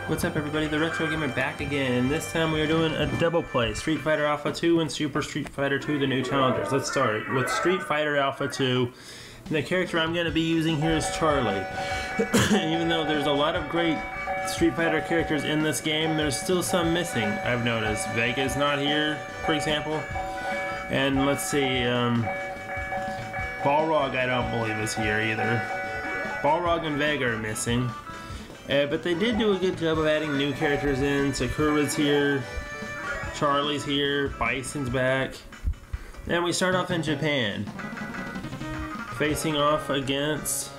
What's up everybody, the RetroGamer back again, and this time we are doing a double play, Street Fighter Alpha 2 and Super Street Fighter 2, the new challengers. Let's start with Street Fighter Alpha 2, and the character I'm going to be using here is Charlie. Even though there's a lot of great Street Fighter characters in this game, there's still some missing, I've noticed. Vega's not here, for example, and let's see, Balrog I don't believe is here either. Balrog and Vega are missing. But they did do a good job of adding new characters in. Sakura's here, Charlie's here, Bison's back. And we start off in Japan, facing off against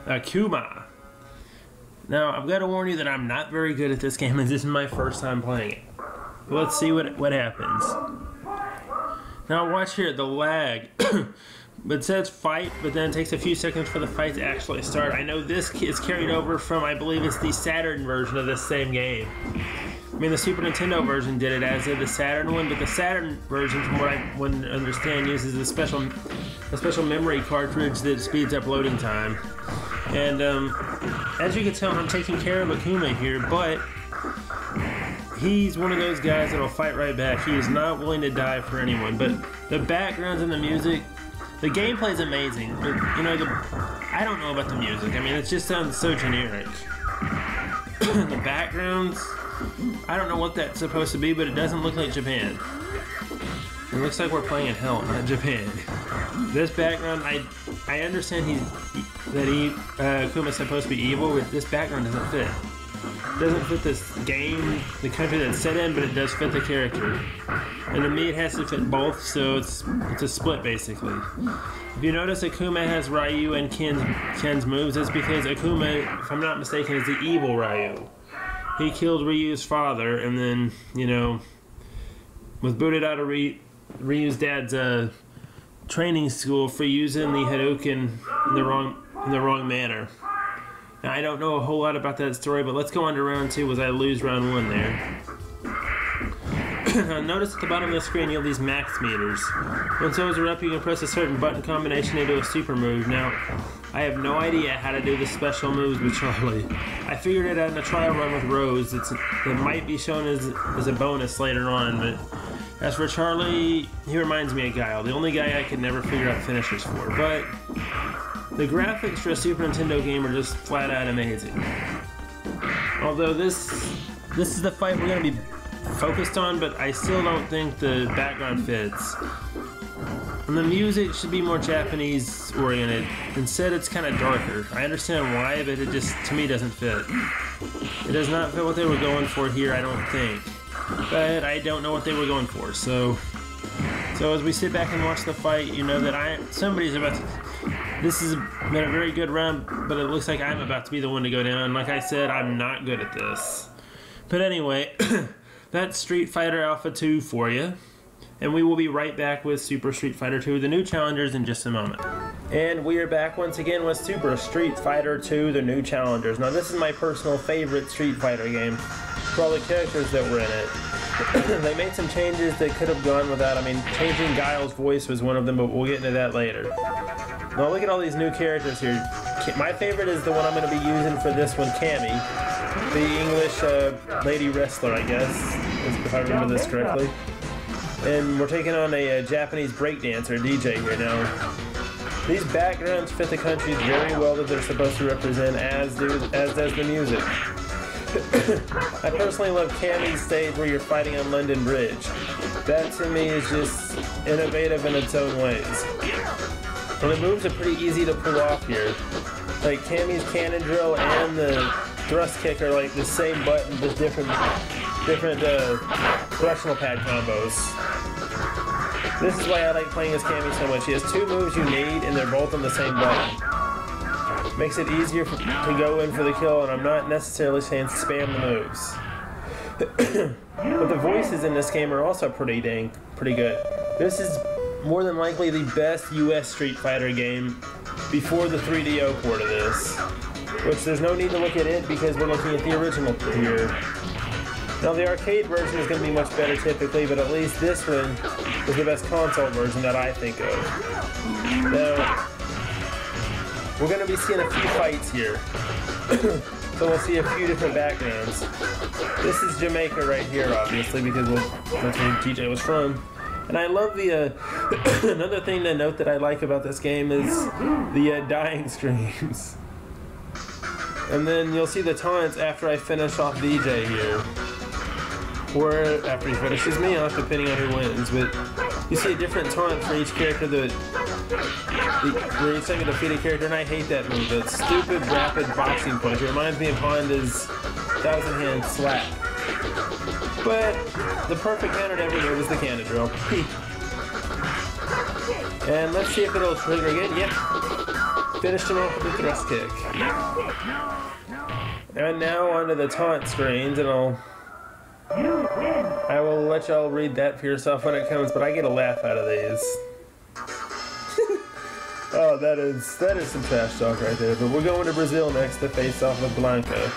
Akuma. Now, I've got to warn you that I'm not very good at this game, and this is my first time playing it. Let's see what happens. Now watch here, the lag. It says fight, but then it takes a few seconds for the fight to actually start. I know this is carried over from, I believe it's the Saturn version of this same game. I mean, the Super Nintendo version did it, as did the Saturn one, but the Saturn version, from what I wouldn't understand, uses a special memory cartridge that speeds up loading time. And as you can tell, I'm taking care of Akuma here, but he's one of those guys that'll fight right back. He is not willing to die for anyone. But the backgrounds and the music, the gameplay's amazing, but you know, I don't know about the music. I mean, it just sounds so generic. The backgrounds, I don't know what that's supposed to be, but it doesn't look like Japan. It looks like we're playing in hell, not Japan. This background, I understand Akuma's supposed to be evil, but this background doesn't fit. It doesn't fit this game, the country that's set in, but it does fit the character. And to me, it has to fit both, so it's a split, basically. If you notice, Akuma has Ryu and Ken's moves. That's because Akuma, if I'm not mistaken, is the evil Ryu. He killed Ryu's father, and then, you know, was booted out of Ryu's dad's training school for using the Hadouken in the wrong manner. Now, I don't know a whole lot about that story, but let's go on to round 2 as I lose round 1 there. Notice at the bottom of the screen you have these max meters. When those are up, you can press a certain button combination into a super move. Now, I have no idea how to do the special moves with Charlie. I figured it out in a trial run with Rose. It might be shown as a bonus later on, but as for Charlie, he reminds me of Guile, the only guy I could never figure out finishers for. But the graphics for a Super Nintendo game are just flat out amazing. Although this is the fight we're going to be focused on, but I still don't think the background fits. And the music should be more Japanese oriented. Instead, it's kind of darker. I understand why, but it just, to me, doesn't fit. It does not fit what they were going for here, I don't think. But I don't know what they were going for, so as we sit back and watch the fight, you know that somebody's about to... This has been a very good round, but it looks like I'm about to be the one to go down. Like I said, I'm not good at this. But anyway, that's Street Fighter Alpha 2 for you. And we will be right back with Super Street Fighter 2, the new challengers, in just a moment. And we are back once again with Super Street Fighter 2, the new challengers. Now this is my personal favorite Street Fighter game for all the characters that were in it. They made some changes that could have gone without. I mean, changing Guile's voice was one of them, but we'll get into that later. Now look at all these new characters here. My favorite is the one I'm going to be using for this one, Cammy. The English lady wrestler, I guess, if I remember this correctly. And we're taking on a Japanese breakdancer, DJ here. Now, these backgrounds fit the countries very well that they're supposed to represent, as does the music. I personally love Cammy's stage where you're fighting on London Bridge. That to me is just innovative in its own ways. And the moves are pretty easy to pull off here. Like Cammy's cannon drill and the thrust kick are like the same button, just different directional pad combos. This is why I like playing as Cammy so much. He has 2 moves you need, and they're both on the same button. Makes it easier to go in for the kill, and I'm not necessarily saying spam the moves. But the voices in this game are also pretty good. This is more than likely the best US Street Fighter game before the 3DO port of this. Which there's no need to look at it because we're looking at the original here. Now the arcade version is going to be much better typically, but at least this one is the best console version that I think of. Now, we're going to be seeing a few fights here. So we'll see a few different backgrounds. This is Jamaica right here, obviously, because that's where TJ was from. And I love the, another thing to note that I like about this game is the dying screams. And then you'll see the taunts after I finish off DJ here. Or after he finishes me off, depending on who wins. But you see a different taunt for each character where each time you defeat a character, and I hate that move. That stupid rapid boxing punch. It reminds me of Honda's 1,000-hand slap. But the perfect counter to every move is the cannon drill. And let's see if it'll trigger again. Yep. Finished him off with the thrust kick. And now onto the taunt screens, and I will let y'all read that for yourself when it comes, but I get a laugh out of these. Oh, that is some trash talk right there. But we're going to Brazil next to face off with Blanca.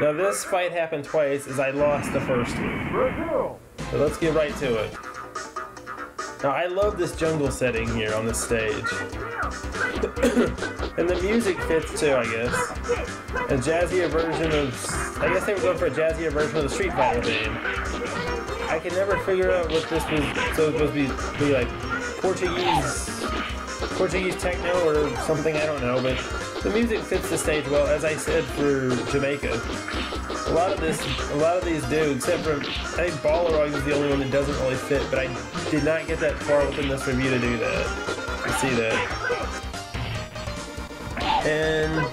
Now this fight happened twice, as I lost the first one. So let's get right to it. Now I love this jungle setting here on this stage. And the music fits too, I guess. A jazzier version of... I guess they were going for a jazzier version of the Street Fighter theme. I can never figure out what this was supposed to be like Portuguese techno or something, I don't know, but the music fits the stage well, as I said for Jamaica. A lot of these do, except for, I think Balrog is the only one that doesn't really fit, but I did not get that far within this review to do that. You see that. And